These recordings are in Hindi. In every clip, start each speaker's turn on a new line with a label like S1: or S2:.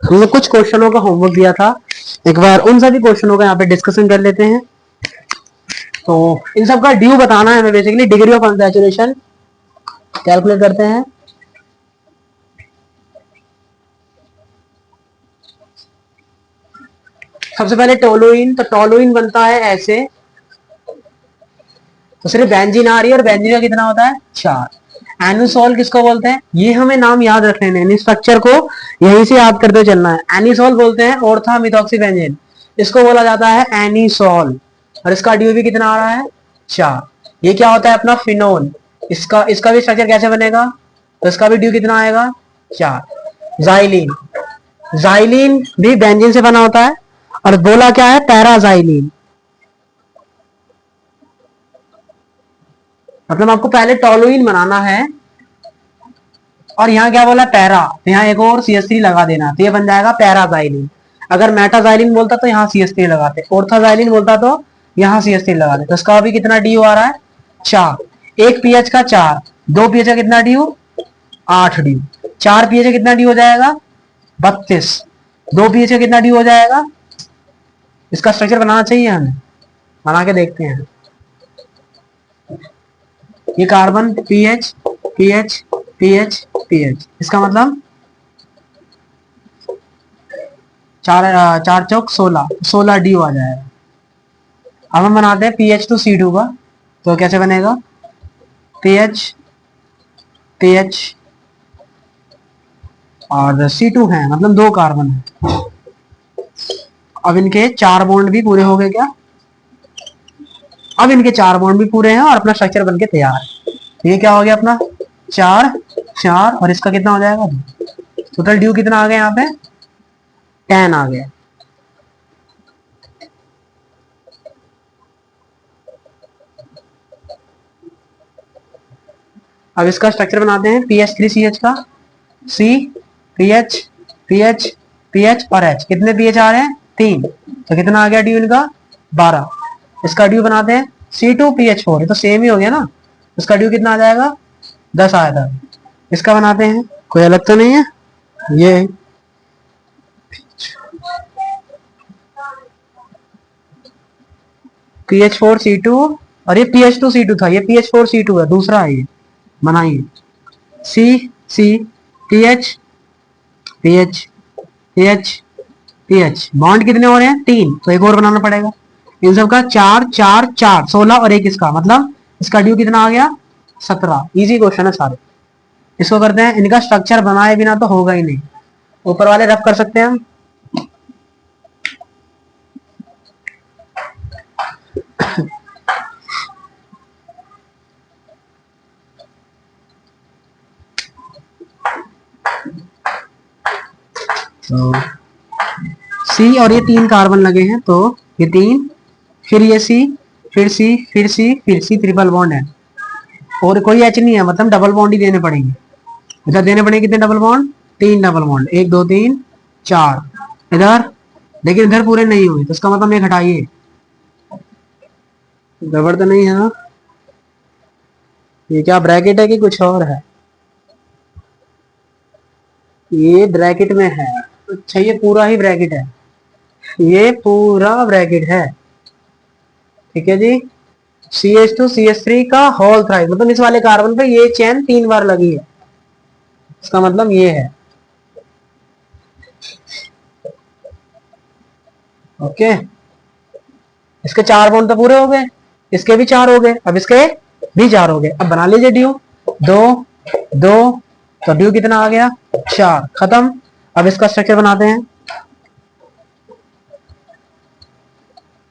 S1: हमने कुछ क्वेश्चनों का होमवर्क दिया था, एक बार उन सभी क्वेश्चनों का यहाँ पे डिस्कशन कर लेते हैं। तो इन सब का ड्यू बताना है हमें, basically degree of unsaturation calculate करते हैं। सबसे पहले टोलुइन, तो टोलुइन बनता है ऐसे, तो सिर्फ बेंजीन आ रही है और बेंजीन का कितना होता है 4। एनिसोल किसको बोलते हैं, ये हमें नाम याद रखने हैं, स्ट्रक्चर को यहीं से याद करते चलना है। एनिसोल बोलते हैं ऑर्था मिथॉक्सी बेंजीन, इसको बोला जाता है एनिसोल, और इसका ड्यू भी कितना आ रहा है 4। ये क्या होता है अपना फिनोल, इसका इसका भी स्ट्रक्चर कैसे बनेगा, तो इसका भी ड्यू कितना आएगा 4। जाइलिन, जाइलिन भी बेंजीन से बना होता है और बोला क्या है पैराजाइलिन, मतलब आपको पहले टोलुइन बनाना है और यहाँ क्या बोला पैरा, तो यहाँ एक और CH3 लगा देना, तो ये बन जाएगा पैराजाइलिन। अगर मेटाजाइलिन बोलता तो यहाँ CH3 लगाते, ऑर्थाजाइलिन बोलता तो यहाँ CH3 लगाते। तो इसका अभी कितना ड्यू आ रहा है 4। एक पीएच का 4, 2 पीएच का कितना ड्यू 8 ड्यू, 4 पीएच का कितना ड्यू हो जाएगा 32, 2 पीएच का कितना ड्यू हो जाएगा। इसका स्ट्रक्चर बनाना चाहिए हमें, बना के देखते हैं। ये carbon pH pH pH pH, इसका मतलब 4 4 चौक 16 ड्यू आ जाएगा। अब हम बनाते हैं PH2C2 का, तो कैसे बनेगा पीएच पीएच और C2 है, मतलब 2 कार्बन है। अब इनके 4 बॉन्ड भी पूरे हो गए क्या, अब इनके 4 बॉन्ड भी पूरे हैं और अपना स्ट्रक्चर बनके तैयार है। तो ये क्या हो गया अपना 4 4, और इसका कितना हो जाएगा, टोटल ड्यू कितना आ गया यहाँ पे 10 आ गया। अब इसका स्ट्रक्चर बनाते हैं PH3CH का, C PH PH PH और H, कितने पीएच आ रहे हैं 3, तो कितना आ गया ड्यू इनका 12। इसका ड्यू बनाते हैं C2PH4, ये तो सेम ही हो गया ना, इसका ड्यू कितना आ जाएगा 10 आया था। इसका बनाते हैं, कोई अलग तो नहीं है, ये PH4C2, और ये PH2C2 था, ये PH4C2 है, दूसरा है ये, बनाइए C C PH PH PH PH, bond कितने हो रहे हैं 3, तो एक और बनाना पड़ेगा। इन सब का 4 4 4 16 और एक इसका, मतलब इसका ड्यू कितना आ गया 17। इजी क्वेश्चन है सारे। इसको करते हैं, इनका स्ट्रक्चर बनाए बिना तो होगा ही नहीं, ऊपर वाले रफ कर सकते हैं हम। तो सी और ये 3 कार्बन लगे हैं, तो ये 3, फिर ये सी, फिर सी, फिर सी, फिर सी, ट्रिपल बॉन्ड है, और कोई एच नहीं है, मतलब डबल बॉन्ड ही देने पड़ेंगे। इधर देने पड़ेंगे कितने डबल बॉन्ड 3 डबल बॉन्ड, 1 2 3 4 इधर, लेकिन इधर पूरे नहीं हुए, तो इसका मतलब एक हटाइए, गड़बड़ तो नहीं है ना, ये क्या ब्रैकेट है कि कुछ और है, ये ब्रैकेट में है, अच्छा ये पूरा ही ब्रैकेट है, ये पूरा ब्रैकेट है, ठीक है जी। CH2CH3 का होल थ्राइस, मतलब इस वाले कार्बन पे ये चेन 3 बार लगी है, इसका मतलब ये है, ओके। इसके 4 बॉन्ड तो पूरे हो गए, इसके भी 4 हो गए, अब इसके भी 4 हो गए। अब बना लीजिए ड्यू, 2 2, तो ड्यू कितना आ गया 4, खत्म। अब इसका स्ट्रक्चर बनाते हैं,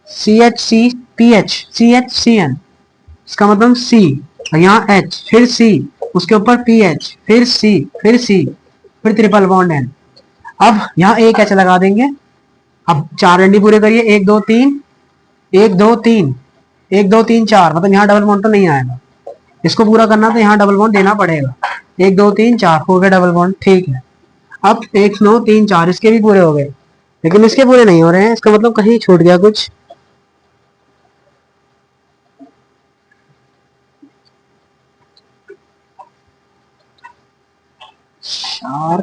S1: CHCPH इसका मतलब C, और यहाँ H, फिर C, उसके ऊपर PH, फिर C, फिर C, फिर ट्रिपल बॉन्ड N। अब यहाँ एक H लगा देंगे। अब 4 एनडी पूरे करिए, 1 2 3 1 2 3 1 2 3 4, मतलब यहाँ डबल बॉन्ड तो नहीं आएगा, इसको पूरा करना तो यहाँ डबल बॉन्ड देना पड़ेगा। 1 2 3 4 हो गए डबल बॉन्ड, ठीक है। अब 1 9 3 4 इसके भी पूरे हो गए, लेकिन इसके पूरे नहीं हो रहे हैं, इसका मतलब कहीं छूट गया कुछ। चार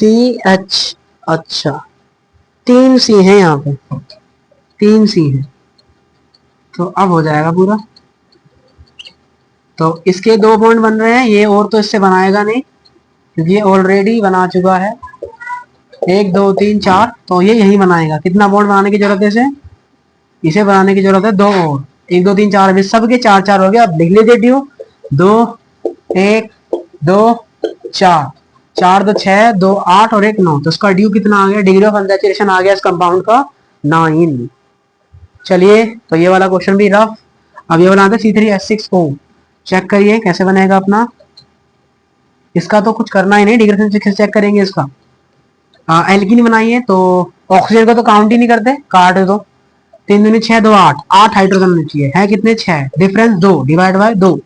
S1: CH। अच्छा, 3 C है यहाँ पे, 3 C है, तो अब हो जाएगा पूरा। तो इसके 2 बॉन्ड बन रहे हैं, ये और तो इससे बनाएगा नहीं क्योंकि ये ऑलरेडी बना चुका है। 1 2 3 4, तो ये यही बनाएगा। कितना बॉन्ड बनाने की जरूरत है इसे बनाने की जरूरत है 2 और। 1 2 3 4, अभी सबके 4 4 हो गया। अब लिख लीजिए ड्यू। 2 1 2 4, 4 2 6, 2 8 और 1 9, तो इसका ड्यू कितना आ गया? डिग्री ऑफ अनसैचुरेशन आ गया इस कंपाउंड का 9। चलिए, तो ये वाला क्वेश्चन भी रफ। अब ये वाला आता है C3H6O। चेक करिए कैसे बनेगा अपना। इसका तो कुछ करना ही नहीं, डिग्री ऑफ चेक करेंगे इसका। एल्कीन बनाइए तो ऑक्सीजन को तो काउंट ही नहीं करते, काट दो। 3 दूनी 6, 2 8, 8 हाइड्रोजन होने चाहिए, है कितने? 6, डिफरेंस 2 डिवाइड बाय 2,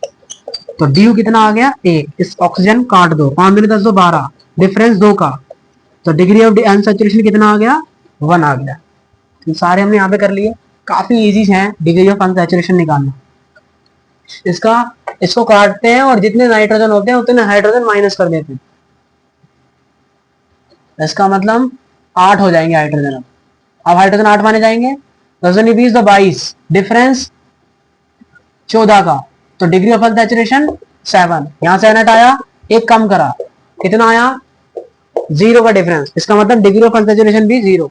S1: तो ड्यू कितना आ गया? 1। इस ऑक्सीजन काट दो, 5 दूनी 10 2 12, डिफरेंस 2 का, तो डिग्री ऑफ अनसैचुरेशन कितना आ गया? 1 आ गया। तो सारे हमने यहाँ पे कर लिए। काफी इजी है डिग्री ऑफ अनसैचुरेशन निकालना। इसको काटते हैं और जितने नाइट्रोजन होते हैं उतने हाइड्रोजन माइनस कर देते हैं। इसका मतलब 8 हो जाएंगे हाइड्रोजन। अब हाइड्रोजन 8 माने जाएंगे, 10 20 तो 22, डिफरेंस 14 का, तो डिग्री ऑफ अनसैचुरेशन 7। यहां से हट आया, एक कम करा, कितना आया? 0 का डिफरेंस। इसका मतलब डिग्री ऑफ अनसैचुरेशन भी 0।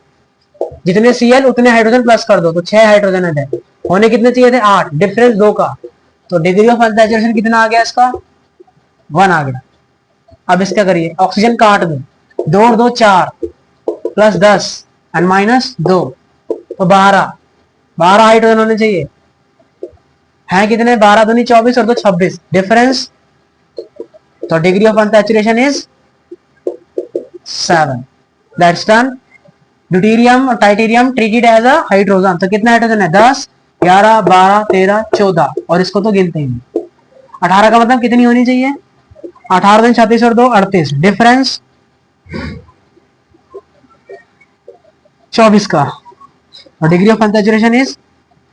S1: जितने Cl उतने हाइड्रोजन प्लस कर दो, तो 6 हाइड्रोजन है। होने कितने चाहिए थे? 8, डिफरेंस 2 का, तो डिग्री ऑफ अनसैचुरेशन कितना आ गया इसका? 1 आ गया। अब इसका करिए, ऑक्सीजन काट दो, 2 और 2 4, प्लस 10 एंड माइनस 2, तो 12 हाइड्रोजन होने चाहिए, है कितने? 12 दूनी 24 और 2 26, डिफरेंस, तो degree of unsaturation is 7। That's done. Deuterium और टाइटेरियम ट्रीटेड एज अ हाइड्रोजन, तो कितना हाइड्रोजन है? 10 11 12 13 14, और इसको तो गिनते ही नहीं। 18 का मतलब कितनी होनी चाहिए? 18 दिन 36 और 2 38, डिफरेंस 24 का, और डिग्री ऑफ अनसैचुरेशन इज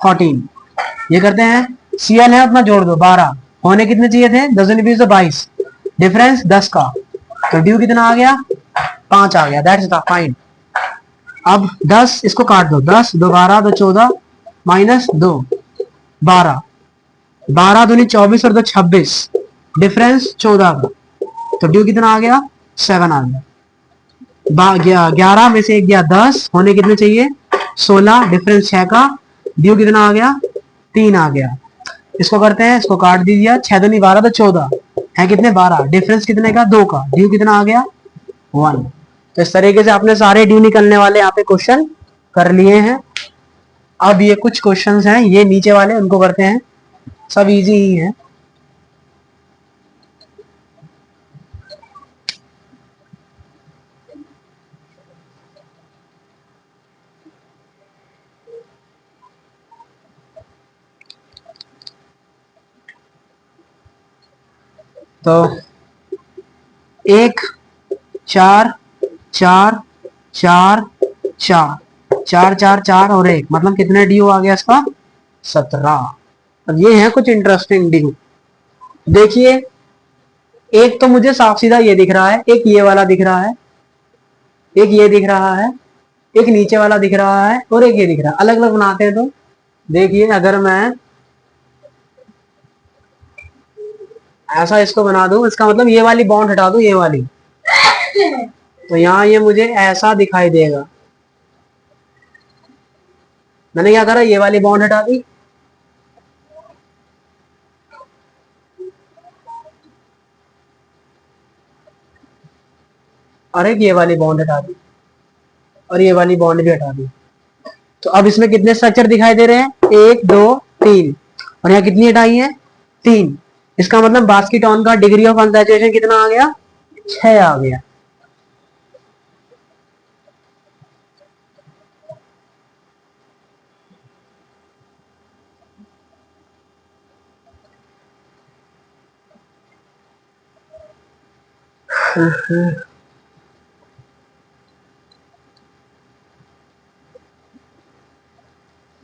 S1: 14। ये करते हैं, Cl है अपना जोड़ दो, 12 होने कितने चाहिए थे? 10 20 तो 22, डिफरेंस 10 का, तो ड्यू कितना आ गया? 5 आ गया। That's the fine. अब 10 इसको काट दो, 10 2 12 2 14 माइनस 2 12, 12 दूनी 24 और 2 26, डिफरेंस 14 का, तो ड्यू कितना आ गया? 7 आ गया। 11 में से 1 गया 10, होने कितने चाहिए? 16, डिफरेंस 6 का, ड्यू कितना आ गया? 3 आ गया। इसको करते हैं, इसको काट दीजिए, 6 दूनी 12 तो 14, है कितने? 12, डिफरेंस कितने का? 2 का, ड्यू कितना आ गया? 1। तो इस तरीके से आपने सारे ड्यू निकलने वाले यहाँ पे क्वेश्चन कर लिए हैं। अब ये कुछ क्वेश्चंस हैं, ये नीचे वाले उनको करते हैं, सब इजी ही है। तो 1 4 4 4 4 4 4 4 और 1, मतलब कितने ड्यू आ गया इसका? 17। अब ये है कुछ इंटरेस्टिंग ड्यू। देखिए, एक तो मुझे साफ सीधा ये दिख रहा है, एक ये वाला दिख रहा है, एक ये दिख रहा है, एक नीचे वाला दिख रहा है, और एक ये दिख रहा है। अलग अलग बनाते हैं तो देखिए, अगर मैं ऐसा इसको बना दूं, इसका मतलब ये वाली बॉन्ड हटा दूं, ये वाली, तो यहाँ ये मुझे ऐसा दिखाई देगा। मैंने क्या करा? ये वाली बॉन्ड हटा दी, और एक ये वाली बॉन्ड हटा दी, और ये वाली बॉन्ड भी हटा दी। तो अब इसमें कितने स्ट्रक्चर दिखाई दे रहे हैं? 1 2 3, और यहाँ कितनी हटाई है? 3। इसका मतलब बास्केटॉन का डिग्री ऑफ अनसैचुरेशन कितना आ गया? 6 आ गया।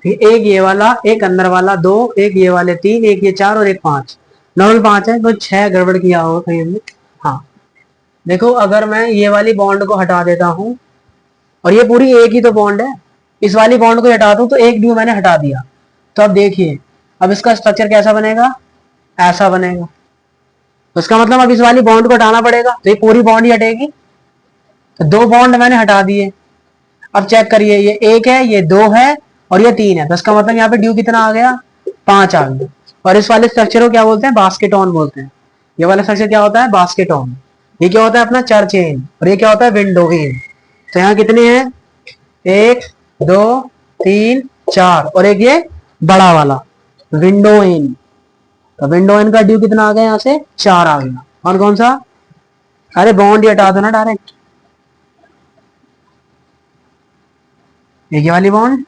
S1: फिर एक ये वाला, एक अंदर वाला 2, एक ये वाले 3, एक ये 4 और एक 5, नॉर्मल 5 है, तो 6 गड़बड़ किया होगा कहीं हमने। हाँ, देखो अगर मैं ये वाली बॉन्ड को हटा देता हूं, और ये पूरी एक ही तो बॉन्ड है, इस वाली बॉन्ड को हटा दूं तो एक ड्यू मैंने हटा दिया। तो अब देखिए, अब इसका स्ट्रक्चर कैसा बनेगा, ऐसा बनेगा। तो इसका मतलब अब इस वाली बॉन्ड को हटाना पड़ेगा, तो ये पूरी बॉन्ड ही हटेगी। तो दो बॉन्ड मैंने हटा दिए। अब चेक करिए, ये एक है, ये दो है, और ये तीन है। तो इसका मतलब यहाँ पे ड्यू कितना आ गया, 5 आ गया। और इस वाले स्ट्रक्चर को क्या बोलते हैं, बास्केटॉन बोलते हैं। ये वाला स्ट्रक्चर क्या होता है, बास्केटॉन। ये क्या होता है अपना, चर्च चेन। और ये क्या होता है, विंडो इन। तो यहाँ कितने हैं, एक, दो, तीन, चार, और एक ये बड़ा वाला विंडो इन। तो विंडो इन का ड्यू कितना आ गया, यहाँ से 4 आ गया। और कौन सा, अरे बॉन्ड ही हटा दो ना डायरेक्ट। एक ये वाली बॉन्ड,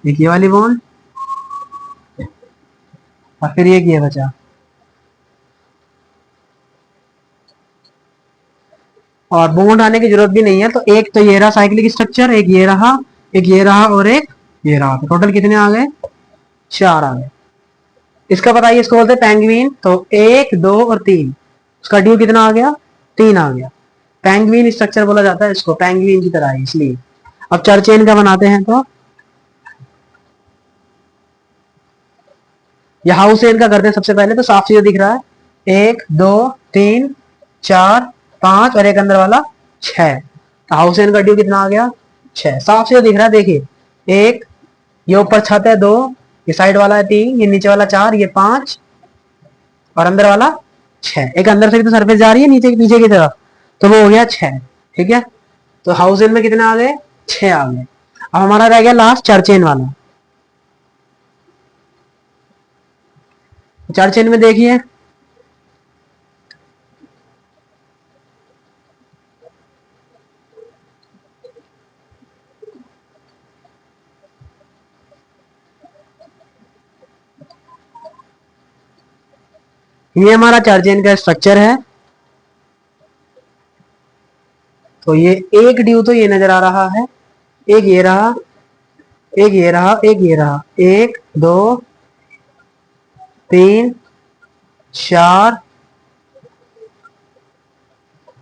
S1: एक ये वाली बॉन्ड, और फिर एक ये बचा। और बॉन्ड आने की जरूरत भी नहीं है। तो एक तो ये रहा साइक्लिक स्ट्रक्चर, एक ये रहा, एक ये रहा, और एक ये रहा। तो टोटल कितने आ गए, 4 आ गए। इसका बताइए, इसको बोलते हैं पेंगुइन। तो एक, दो और तीन, उसका ड्यू कितना आ गया, 3 आ गया। पेंगुइन स्ट्रक्चर बोला जाता है इसको, पेंगुइन की तरह है इसलिए। अब चर्चेन का बनाते हैं, तो ये हाउस एन का करते हैं सबसे पहले। तो साफ सीधा दिख रहा है, एक, दो, तीन, चार, पांच, और एक अंदर वाला 6। तो हाउस एन का ड्यू कितना आ गया, 6। साफ सीधा दिख रहा है, देखिए। एक, ये ऊपर छत है 2, ये साइड वाला है 3, ये नीचे वाला 4, ये 5, और अंदर वाला 6। एक अंदर से भी तो सरफेस जा रही है नीचे पीछे की तरफ, तो वो हो गया 6। ठीक है। तो हाउस एन में कितने आ गए, 6 आ गए। अब हमारा रह गया लास्ट चर्चेन वाला। चर्चेन में देखिए, ये हमारा चर्चेन का स्ट्रक्चर है। तो ये एक ड्यू तो ये नजर आ रहा है, एक ये रहा, एक ये रहा, एक ये रहा, एक, दो, तीन, चार,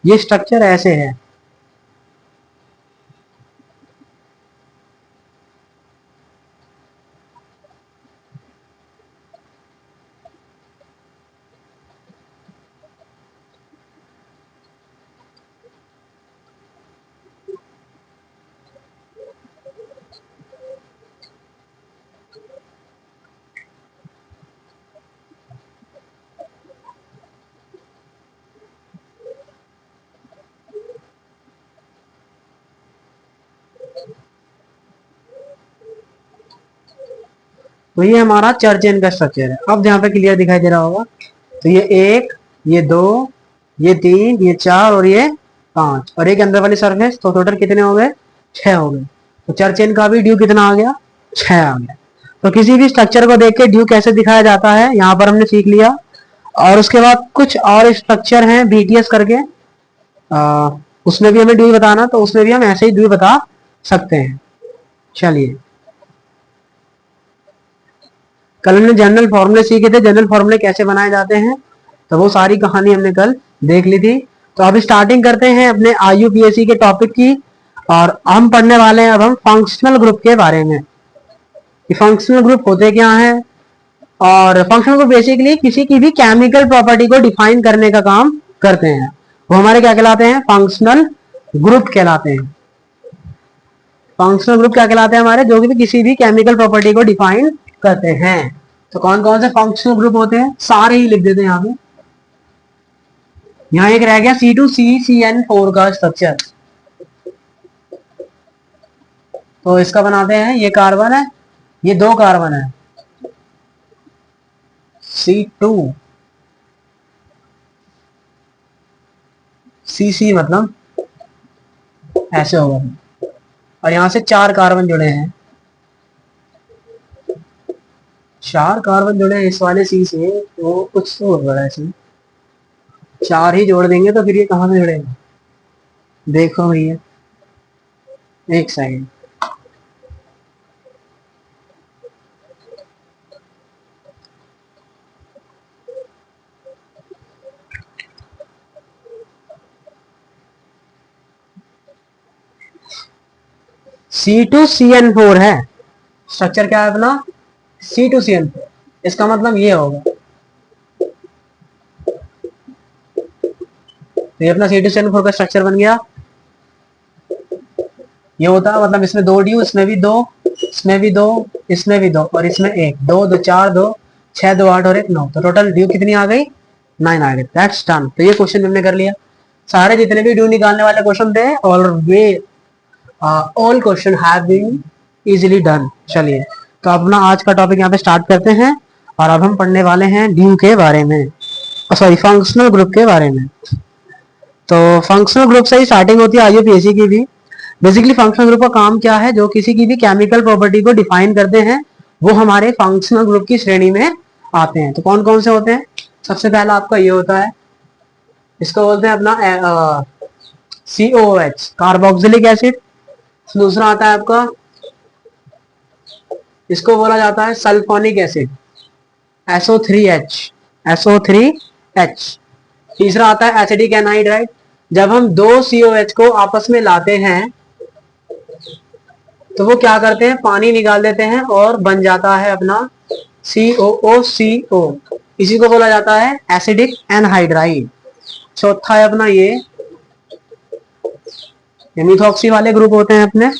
S1: ये स्ट्रक्चर ऐसे है। तो ये हमारा चर्चेन का स्ट्रक्चर है। अब यहाँ पे क्लियर दिखाई दे रहा होगा। तो ये एक, ये दो, ये तीन, ये चार, और ये 5, और एक अंदर वाली सरफेस। तो टोटल कितने हो गए, 6 हो गए। तो चर्चेन का भी ड्यू कितना आ गया, 6 आ गया। तो किसी भी स्ट्रक्चर को देख के ड्यू कैसे दिखाया जाता है, यहाँ पर हमने सीख लिया। और उसके बाद कुछ और स्ट्रक्चर हैं बीटीएस करके, उसमें भी हमें ड्यू बताना, तो उसमें भी हम ऐसे ही ड्यू बता सकते हैं। चलिए, कल हमने जनरल फॉर्मूले सीखे थे, जनरल फॉर्मूले कैसे बनाए जाते हैं, तो वो सारी कहानी हमने कल देख ली थी। तो अभी स्टार्टिंग करते हैं अपने आईयूपीएससी के टॉपिक की। और हम पढ़ने वाले हैं अब हम फंक्शनल ग्रुप के बारे में, कि फंक्शनल ग्रुप होते क्या हैं। और फंक्शनल ग्रुप बेसिकली किसी की भी केमिकल प्रॉपर्टी को डिफाइन करने का काम करते हैं। वो हमारे क्या कहलाते हैं, फंक्शनल ग्रुप कहलाते हैं। फंक्शनल ग्रुप क्या कहलाते हैं हमारे, जो कि किसी भी केमिकल प्रॉपर्टी को डिफाइन करते हैं। तो कौन कौन से फंक्शनल ग्रुप होते हैं, सारे ही लिख देते हैं यहाँ पे। यहाँ एक रह गया C2CCN4 का स्ट्रक्चर। तो इसका बनाते हैं, ये कार्बन है, ये 2 कार्बन है, C2CC मतलब ऐसे होगा। और यहाँ से 4 कार्बन जुड़े हैं, 4 कार्बन जुड़े हैं इस वाले C से। तो कुछ तो होगा ऐसे, 4 ही जोड़ देंगे तो फिर ये कहाँ से जुड़ेगा, देखो भैया, एक सेकेंड। C2CN4 है, स्ट्रक्चर क्या है अपना C2CN4, इसका मतलब ये होगा, तो ये अपना C2CN4 का स्ट्रक्चर बन गया। ये होता है मतलब इसमें 2 ड्यू, इसमें भी 2, इसमें भी 2, इसमें भी 2 और इसमें 1, 2 2 4 2 6 2 8 और 1 9, तो टोटल ड्यू कितनी आ गई 9 आ गई। That's done. तो ये क्वेश्चन हमने कर लिया। सारे जितने भी ड्यू निकालने वाले क्वेश्चन थे और वे all question have been easily done. चलिए तो अपना आज का टॉपिक यहाँ पे स्टार्ट करते हैं और अब हम पढ़ने वाले हैं ड्यू के बारे में, सॉरी फंक्शनल ग्रुप के बारे में। तो फंक्शनल ग्रुप से ही स्टार्टिंग होती है आईयूपीएसी की भी। बेसिकली फंक्शनल ग्रुप का काम क्या है, जो किसी की भी केमिकल प्रॉपर्टी को डिफाइन करते हैं वो हमारे फंक्शनल ग्रुप की श्रेणी में आते हैं। तो कौन कौन से होते हैं, सबसे पहला आपका ये होता है, इसको बोलते हैं अपना COOH कार्बोक्सिलिक एसिड। दूसरा आता है आपका, इसको बोला जाता है सल्फोनिक एसिड SO3H SO3H। तीसरा आता है एसिडिक एनहाइड्राइड। जब हम दो COH को आपस में लाते हैं तो वो क्या करते हैं, पानी निकाल देते हैं और बन जाता है अपना COOCO, इसी को बोला जाता है एसिडिक एनहाइड्राइड। चौथा है अपना ये मिथॉक्सी वाले ग्रुप होते हैं अपने,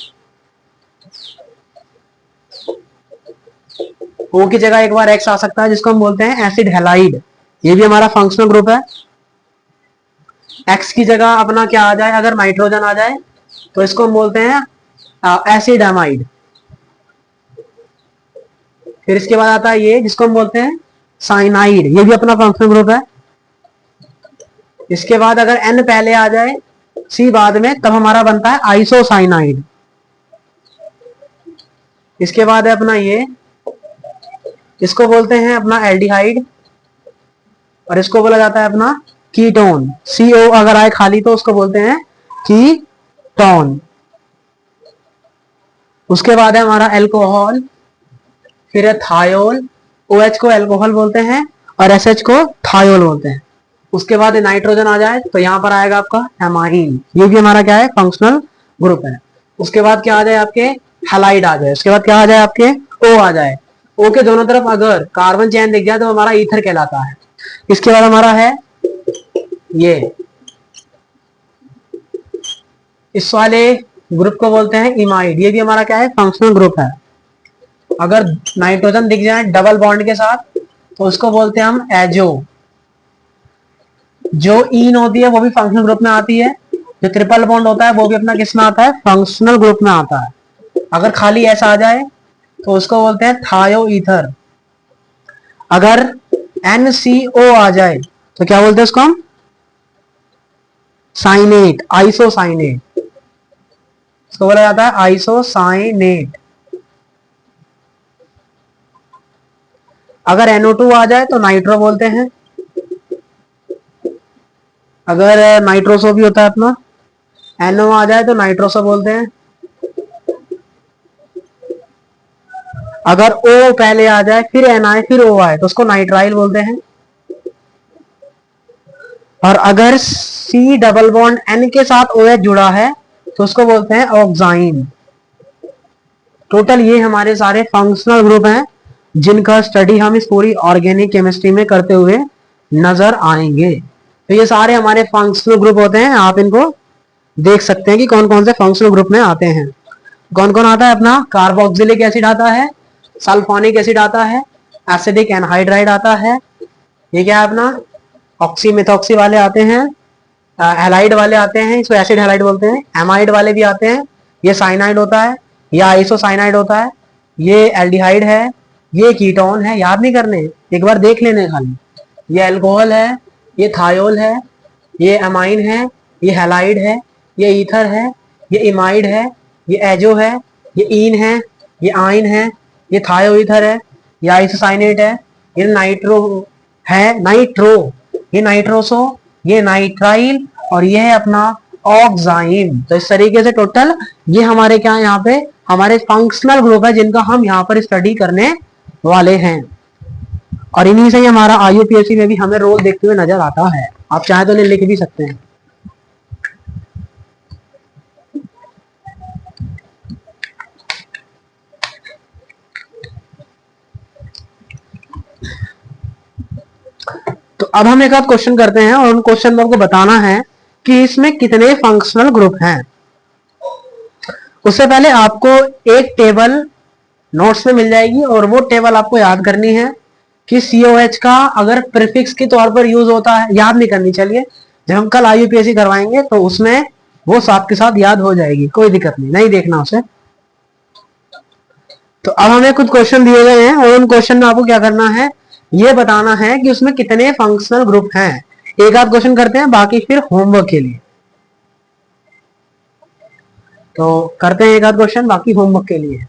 S1: O की जगह एक बार X आ सकता है जिसको हम बोलते हैं एसिड हैलाइड, ये भी हमारा फंक्शनल ग्रुप है। X की जगह अपना क्या आ जाए, अगर नाइट्रोजन आ जाए तो इसको हम बोलते हैं एसिड एमाइड। फिर इसके बाद आता है ये जिसको हम बोलते हैं साइनाइड, ये भी अपना फंक्शनल ग्रुप है। इसके बाद अगर N पहले आ जाए C बाद में तब हमारा बनता है आइसोसाइनाइड। इसके बाद है अपना ये, इसको बोलते हैं अपना एल्डिहाइड और इसको बोला जाता है अपना कीटोन। CO अगर आए खाली तो उसको बोलते हैं कीटोन। उसके बाद है हमारा एल्कोहल, फिर है थायोल, OH को एल्कोहल बोलते हैं और SH को थायोल बोलते हैं। उसके बाद नाइट्रोजन आ जाए तो यहां पर आएगा आपका एमाइन, ये भी हमारा क्या है फंक्शनल ग्रुप है। उसके बाद क्या आ जाए आपके हैलाइड आ जाए, उसके बाद क्या आ जाए आपके O आ जाए, O के दोनों तरफ अगर कार्बन चेन दिख जाए तो हमारा ईथर कहलाता है। इसके बाद हमारा है ये, इस वाले ग्रुप को बोलते हैं इमाइड, ये भी हमारा क्या है फंक्शनल ग्रुप है। अगर नाइट्रोजन दिख जाए डबल बॉन्ड के साथ तो उसको बोलते हैं हम एजो। जो ईन होती है वो भी फंक्शनल ग्रुप में आती है, जो ट्रिपल बॉन्ड होता है वो भी अपना किस में आता है फंक्शनल ग्रुप में आता है। अगर खाली ऐसा आ जाए तो उसको बोलते हैं थायो ईथर। अगर NCO आ जाए तो क्या बोलते हैं उसको हम साइनेट, आइसोसाइनेट, इसको बोला जाता है आइसोसाइनेट। अगर NO2 आ जाए तो नाइट्रो बोलते हैं। अगर नाइट्रोसो भी होता है अपना, NO आ जाए तो नाइट्रोसो बोलते हैं। अगर O पहले आ जाए फिर N आए फिर O आए तो उसको नाइट्राइल बोलते हैं। और अगर C डबल बॉन्ड N के साथ OH जुड़ा है तो उसको बोलते हैं ऑक्साइन। टोटल ये हमारे सारे फंक्शनल ग्रुप हैं जिनका स्टडी हम इस पूरी ऑर्गेनिक केमिस्ट्री में करते हुए नजर आएंगे। तो ये सारे हमारे फंक्शनल ग्रुप होते हैं, आप इनको देख सकते हैं कि कौन कौन से फंक्शनल ग्रुप में आते हैं। कौन कौन आता है अपना, कार्बोक्सिलिक एसिड आता है, सल्फोनिक एसिड आता है, एसिडिक एनहाइड्राइड आता है, ये क्या है अपना ऑक्सी मिथॉक्सी वाले आते हैं, हैलाइड वाले आते हैं, इसको एसिड हैलाइड बोलते हैं, एमाइड वाले भी आते हैं, ये साइनाइड होता है, ये आइसोसाइनाइड होता है, ये एल्डिहाइड है, ये कीटोन है, याद नहीं करने, एक बार देख लेने खाली। ये अल्कोहल है, ये थायोल है, ये एमाइन है, ये हैलाइड है, ये ईथर है, ये इमाइड है, ये एजो है, ये ईन है, ये आइन है, ये थायो ईथर है, ये आइसोसाइनेट है, ये नाइट्रो है, ये नाइट्रोसो, ये नाइट्राइल और ये है अपना ऑक्साइन। तो इस तरीके से टोटल ये हमारे क्या है यहाँ पे हमारे फंक्शनल ग्रुप है जिनका हम यहाँ पर स्टडी करने वाले हैं। और इन्हीं से ही हमारा आईयूपीएससी में भी हमें रोल देखते हुए नजर आता है। आप चाहे तो इन्हें लिख भी सकते हैं। अब हम एक आध क्वेश्चन करते हैं और उन क्वेश्चन में आपको बताना है कि इसमें कितने फंक्शनल ग्रुप हैं। उससे पहले आपको एक टेबल नोट्स में मिल जाएगी और वो टेबल आपको याद करनी है कि COH का अगर प्रीफिक्स के तौर पर यूज होता है, याद नहीं करनी, चलिए जब हम कल IUPAC करवाएंगे तो उसमें वो साथ के साथ याद हो जाएगी, कोई दिक्कत नहीं, नहीं देखना उसे। तो अब हमें कुछ क्वेश्चन दिए गए हैं और उन क्वेश्चन में आपको क्या करना है, ये बताना है कि उसमें कितने फंक्शनल ग्रुप हैं। एक आध क्वेश्चन करते हैं, बाकी फिर होमवर्क के लिए। तो करते हैं एक आध क्वेश्चन, बाकी होमवर्क के लिए।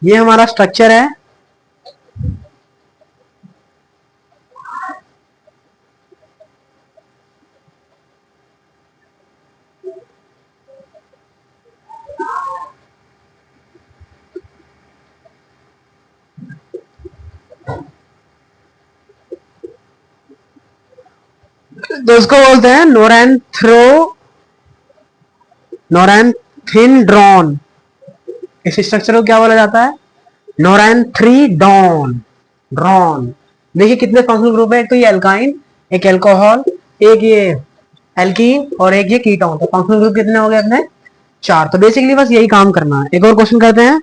S1: ये हमारा स्ट्रक्चर है। तो उसको बोलते हैं नोरेंथ्रिनड्रॉन। इस स्ट्रक्चर को क्या बोला जाता है, नोरेंथ्रीडॉन ड्रॉन। देखिए कितने फंक्शनल ग्रुप है, एक तो ये एल्काइन, एक एल्कोहल, एक ये एल्कीन और एक ये कीटोन। तो फंक्शनल ग्रुप कितने हो गए अपने, 4। तो बेसिकली बस यही काम करना है। एक और क्वेश्चन करते हैं।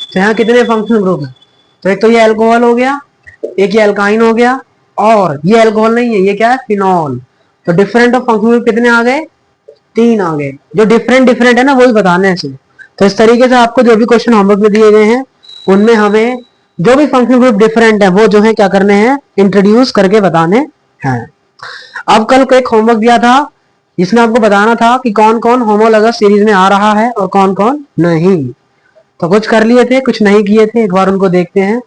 S1: तो यहाँ कितने फंक्शनल ग्रुप है, तो एक तो ये अल्कोहल हो गया, एक ये अल्काइन हो गया, और ये अल्कोहल नहीं है, ये क्या है, फिनॉल। तो डिफरेंट ऑफ फंक्शनल ग्रुप कितने आ गए, 3 आ गए। जो डिफरेंट डिफरेंट है ना वही बताने हैं। तो इस तरीके से आपको जो भी क्वेश्चन होमवर्क में दिए गए हैं उनमें हमें जो भी फंक्शनल ग्रुप डिफरेंट है वो जो है क्या करने हैं, इंट्रोड्यूस करके बताने हैं। अब कल को एक होमवर्क दिया था जिसमें आपको बताना था कि कौन कौन होमोलॉगस सीरीज में आ रहा है और कौन कौन नहीं। तो कुछ कर लिए थे, कुछ नहीं किए थे, एक बार उनको देखते हैं।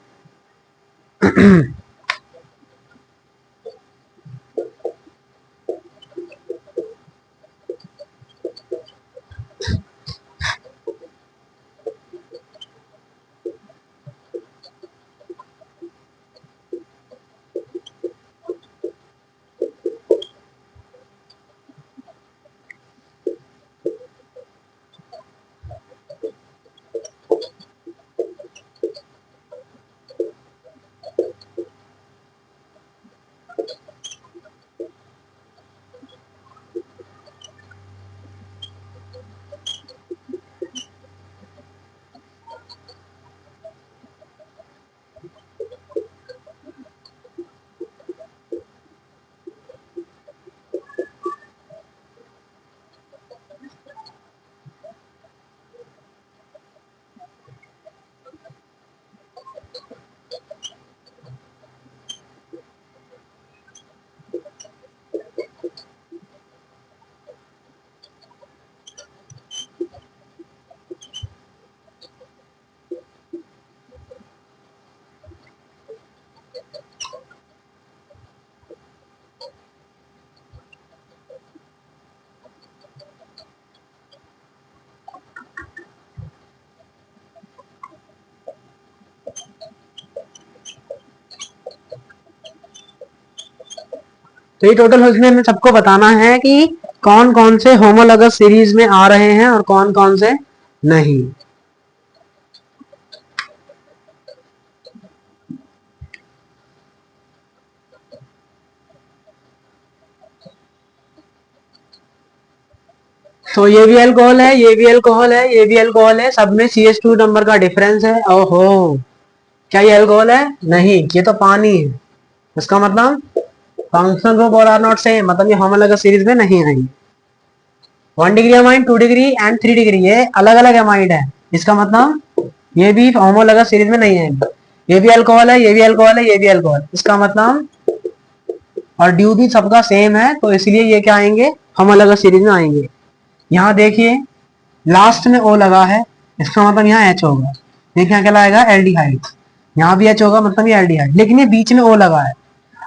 S1: तो ये टोटल इसमें हमें सबको बताना है कि कौन कौन से होमोलॉगस सीरीज में आ रहे हैं और कौन कौन से नहीं। तो ये भी अल्कोहल है, ये भी अल्कोहल है, ये भी अल्कोहल है, सब में CH2 नंबर का डिफरेंस है। ओहो, क्या ये अल्कोहल है, नहीं, ये तो पानी है। इसका मतलब functional group all are not same, मतलब ये होमोलॉगस सीरीज में नहीं आएंगे। 1 degree amide, 2 degree and 3 degree ये अलग अलग अमाइड है। इसका मतलब ये भी होमोलॉगस सीरीज में नहीं आएंगे। ये भी अल्कोहल है, ये भी अल्कोहल है, ये भी अल्कोहल। इसका मतलब और ड्यू भी सबका सेम है, तो इसलिए ये क्या आएंगे, होमोलॉगस सीरीज में आएंगे। यहाँ देखिए लास्ट में O लगा है, इसका मतलब यहाँ H होगा। देखिए यहाँ क्या लाएगा, एल्डिहाइड। यहाँ भी H होगा, मतलब ये एल्डिहाइड, लेकिन ये बीच में O लगा है।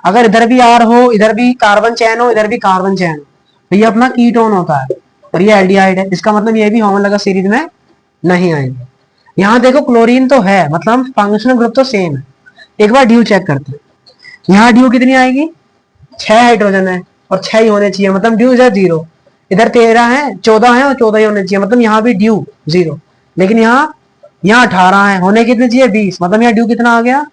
S1: अगर इधर भी R हो, इधर भी कार्बन चैन हो, इधर भी कार्बन चैन हो, तो ये अपना कीटोन होता है और ये एल्डिहाइड है। इसका मतलब ये भी होमोलॉगस सीरीज में नहीं आएंगे। यहाँ देखो क्लोरीन तो है, मतलब फंक्शनल ग्रुप तो सेम है। एक बार ड्यू चेक करते हैं। यहाँ ड्यू कितनी आएगी, 6 हाइड्रोजन है और 6 ही होने चाहिए, मतलब ड्यू इधर 0। इधर 13 है, 14 है और 14 ही होने चाहिए, मतलब यहाँ भी ड्यू 0। लेकिन यहाँ 18 है, होने कितने चाहिए 20, मतलब यहाँ ड्यू कितना आ गया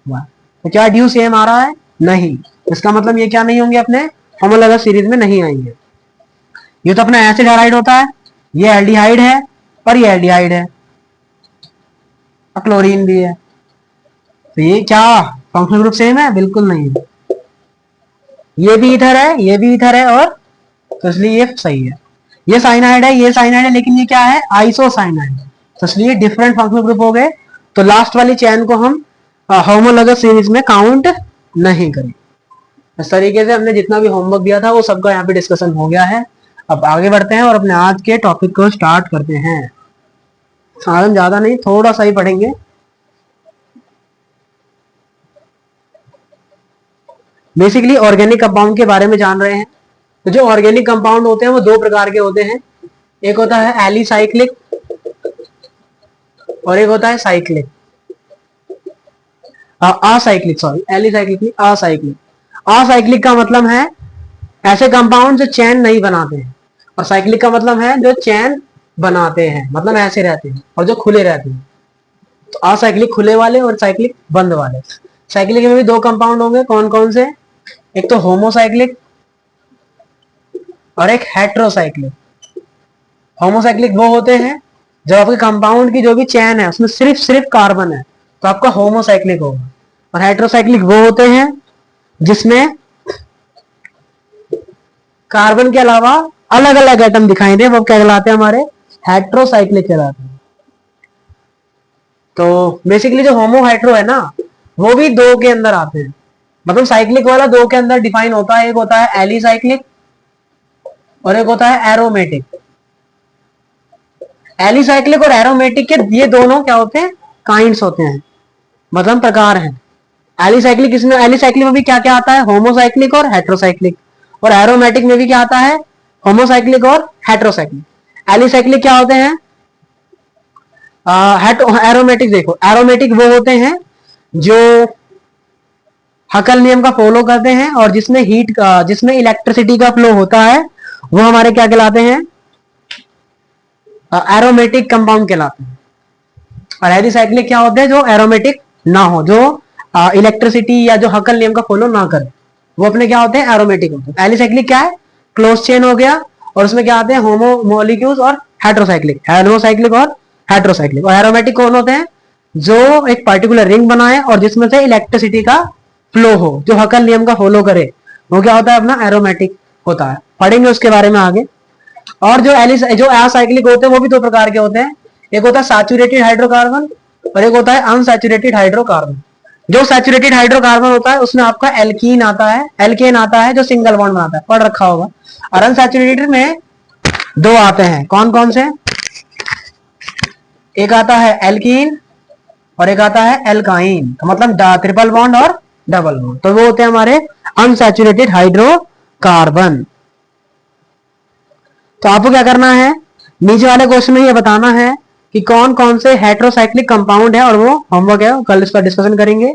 S1: 1। तो क्या ड्यू सेम आ रहा है, नहीं। इसका मतलब ये क्या नहीं होंगे, अपने होमोलॉगस सीरीज में नहीं आएंगे। ये तो अपना एसिड हाइड्राइड होता है, ये एल्डिहाइड है और ये एल्डिहाइड है, क्लोरीन भी है। तो ये क्या फंक्शनल ग्रुप सेम है, बिल्कुल नहीं है। ये भी इधर है, ये भी इधर है, और तो इसलिए ये सही है। ये साइनाइड है, ये साइनाइड है, लेकिन ये क्या है, आइसोसाइनाइड, तो इसलिए डिफरेंट फंक्शनल ग्रुप हो गए। तो लास्ट वाली चैन को हम होमोलॉगस सीरीज में काउंट नहीं करें। इस तरीके से हमने जितना भी होमवर्क दिया था वो सबका यहाँ पे डिस्कशन हो गया है। अब आगे बढ़ते हैं और अपने आज के टॉपिक को स्टार्ट करते हैं। साधन ज्यादा नहीं, थोड़ा सा ही पढ़ेंगे। बेसिकली ऑर्गेनिक कंपाउंड के बारे में जान रहे हैं। तो जो ऑर्गेनिक कंपाउंड होते हैं वो 2 प्रकार के होते हैं। एक होता है एलिसाइक्लिक और एक होता है साइक्लिक, असाइक्लिक, सॉरी एलिसाइक्लिक नहीं, असाइक्लिक। असाइक्लिक का मतलब है ऐसे कंपाउंड जो चैन नहीं बनाते हैं, और साइक्लिक का मतलब है जो चैन बनाते हैं, मतलब ऐसे रहते हैं और जो खुले रहते हैं। तो असाइक्लिक खुले वाले और साइक्लिक बंद वाले। साइक्लिक में भी 2 कंपाउंड होंगे, कौन कौन से, एक तो होमोसाइक्लिक और एक हेट्रोसाइक्लिक। होमोसाइक्लिक वो होते हैं जब आपके कंपाउंड की जो भी चैन है उसमें सिर्फ कार्बन है, तो आपका होमोसाइक्लिक होगा। और हेट्रोसाइक्लिक वो होते हैं जिसमें कार्बन के अलावा अलग अलग एटम दिखाई दे, वो क्या कहलाते हैं, हमारे हेट्रोसाइक्लिक कहलाते हैं। तो बेसिकली जो होमो हेट्रो है ना, वो भी 2 के अंदर आते हैं, मतलब साइक्लिक वाला 2 के अंदर डिफाइन होता है। एक होता है एलिसाइक्लिक और एक होता है एरोमेटिक। एलिसाइक्लिक और एरोमेटिक के ये दोनों क्या होते हैं, काइंड्स होते हैं, मतलब प्रकार हैं। एलिसाइक्लिक, इसमें एलिसाइक्लिक में भी क्या क्या आता है, होमोसाइक्लिक और हेट्रोसाइक्लिक। और एरोमेटिक में भी क्या आता है, होमोसाइक्लिक और हेट्रोसाइक्लिक। एलिसाइक्लिक क्या होते हैं, एरोमेटिक देखो, एरोमेटिक वो होते हैं जो हकल नियम का फॉलो करते हैं और जिसमें हीट का, जिसमें इलेक्ट्रिसिटी का फ्लो होता है, वो हमारे क्या कहलाते हैं, एरोमेटिक कंपाउंड कहलाते हैं। और एलिसाइक्लिक क्या होते हैं, जो एरोमेटिक ना हो, जो इलेक्ट्रिसिटी या जो हकल नियम का फॉलो ना करे, वो अपने क्या होते हैं, एरोमेटिक होते हैं। एलिसाइक्लिक क्या है, क्लोज चेन हो गया, और उसमें क्या आते हैं, होमो मॉलिक्यूल्स और हेट्रोसाइक्लिक, होमोसाइक्लिक और हेट्रोसाइक्लिक। और एरोमेटिक कौन होते हैं, जो एक पर्टिकुलर रिंग बनाए और जिसमें से इलेक्ट्रिसिटी का फ्लो हो, जो हकल नियम का फॉलो करे, वो क्या होता है, अपना एरोमेटिक होता है। पढ़ेंगे उसके बारे में आगे। और जो असाइक्लिक होते हैं वो भी 2 प्रकार के होते हैं। एक होता है सैचुरेटेड हाइड्रोकार्बन और एक होता है अनसैचुरेटेड हाइड्रोकार्बन। जो सैचुरेटेड हाइड्रोकार्बन होता है उसमें आपका एल्कीन आता है, एल्केन आता है, जो सिंगल बॉन्ड बनाता है, पढ़ रखा होगा। और अनसैचुरेटेड में 2 आते हैं, कौन कौन से, एक आता है एल्कीन और एक आता है एल्काइन, तो मतलब ट्रिपल बॉन्ड और डबल बॉन्ड, तो वो होते हैं हमारे अनसैचुरेटेड हाइड्रोकार्बन। तो आपको क्या करना है, नीचे वाले क्वेश्चन में ये बताना है कि कौन कौन से हेट्रोसाइक्लिक कंपाउंड है, और वो होमवर्क है, कल इस पर डिस्कशन करेंगे।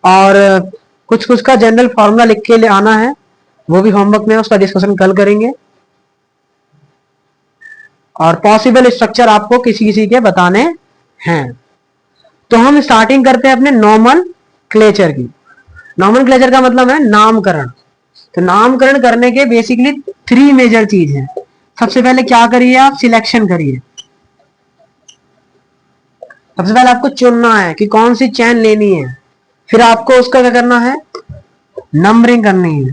S1: और कुछ कुछ का जनरल फॉर्मूला लिख के ले आना है, वो भी होमवर्क में, उसका डिस्कशन कल करेंगे। और पॉसिबल स्ट्रक्चर आपको किसी किसी के बताने हैं। तो हम स्टार्टिंग करते हैं अपने नॉर्मल क्लेचर की। नॉर्मल क्लेचर का मतलब है नामकरण। तो नामकरण करने के बेसिकली 3 मेजर चीज हैं। सबसे पहले क्या करिए, आप सिलेक्शन करिए। सबसे पहले आपको चुनना है कि कौन सी चैन लेनी है, फिर आपको उसका क्या करना है, नंबरिंग करनी है,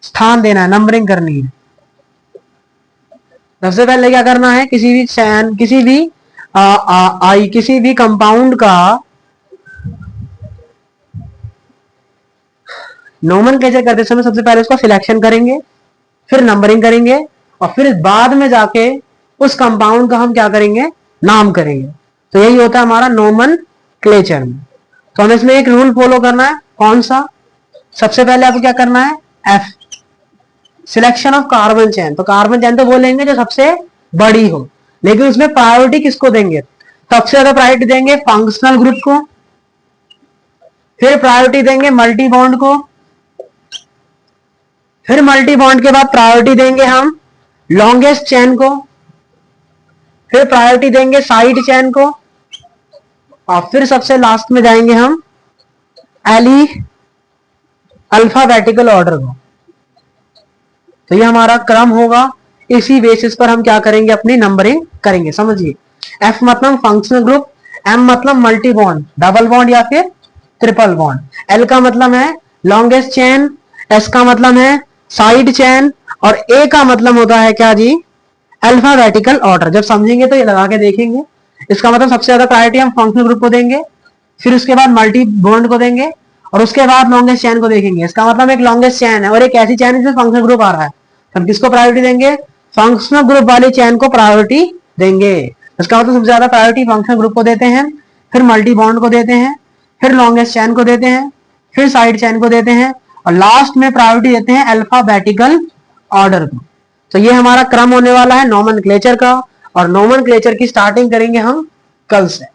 S1: स्थान देना है, नंबरिंग करनी है। सबसे पहले क्या करना है, किसी भी चैन, किसी भी कंपाउंड का नोमेनक्लेचर करते समय सबसे पहले उसका सिलेक्शन करेंगे, फिर नंबरिंग करेंगे, और फिर बाद में जाके उस कंपाउंड का हम क्या करेंगे, नाम करेंगे। तो यही होता है हमारा नोमेनक्लेचर में। तो हमें इसमें एक रूल फॉलो करना है, कौन सा, सबसे पहले आपको क्या करना है, F, selection of carbon chain. तो कार्बन चेन तो बोलेंगे जो सबसे बड़ी हो, लेकिन उसमें प्रायोरिटी किसको देंगे, सबसे ज्यादा प्रायोरिटी देंगे फंक्शनल ग्रुप को, फिर प्रायोरिटी देंगे मल्टी बॉन्ड को, फिर मल्टी बॉन्ड के बाद प्रायोरिटी देंगे हम लॉन्गेस्ट चेन को, फिर प्रायोरिटी देंगे साइड चेन को, और फिर सबसे लास्ट में जाएंगे हम एली अल्फाबेटिकल ऑर्डर को। तो ये हमारा क्रम होगा, इसी बेसिस पर हम क्या करेंगे, अपनी नंबरिंग करेंगे। समझिए, एफ मतलब फंक्शनल ग्रुप, एम मतलब मल्टी बॉन्ड, डबल बॉन्ड या फिर ट्रिपल बॉन्ड, एल का मतलब है लॉन्गेस्ट चेन, एस का मतलब है साइड चेन, और ए का मतलब होता है क्या जी, अल्फाबेटिकल ऑर्डर। जब समझेंगे तो ये लगा के देखेंगे। इसका मतलब सबसे ज्यादा प्रायोरिटी हम फंक्शनल ग्रुप को देंगे, फिर उसके बाद मल्टी बॉन्ड को देंगे, और उसके बाद लॉन्गेस्ट चेन को देखेंगे। इसका मतलब एक लॉन्गेस्ट चेन है और एक ऐसी चेन है जिसमें फंक्शनल ग्रुप आ रहा है, तो हम किसको प्रायोरिटी देंगे, फंक्शनल ग्रुप वाली चेन को प्रायोरिटी देंगे। इसका मतलब सबसे ज्यादा प्रायोरिटी फंक्शनल ग्रुप को देते हैं, फिर मल्टी बॉन्ड को देते हैं, फिर लॉन्गेस्ट चेन को देते हैं, फिर साइड चेन को देते हैं, और लास्ट में प्रायोरिटी देते हैं अल्फाबेटिकल ऑर्डर को। तो ये हमारा क्रम होने वाला है नोमेनक्लेचर का, और नोमेनक्लेचर की स्टार्टिंग करेंगे हम कल से।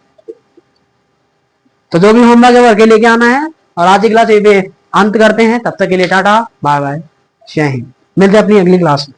S1: तो जो भी होमवर्क है वो करके लेके आना है, और आज की क्लास ये पे अंत करते हैं। तब तक के लिए टाटा बाय बाय, जय हिंद। मिलते हैं अपनी अगली क्लास में।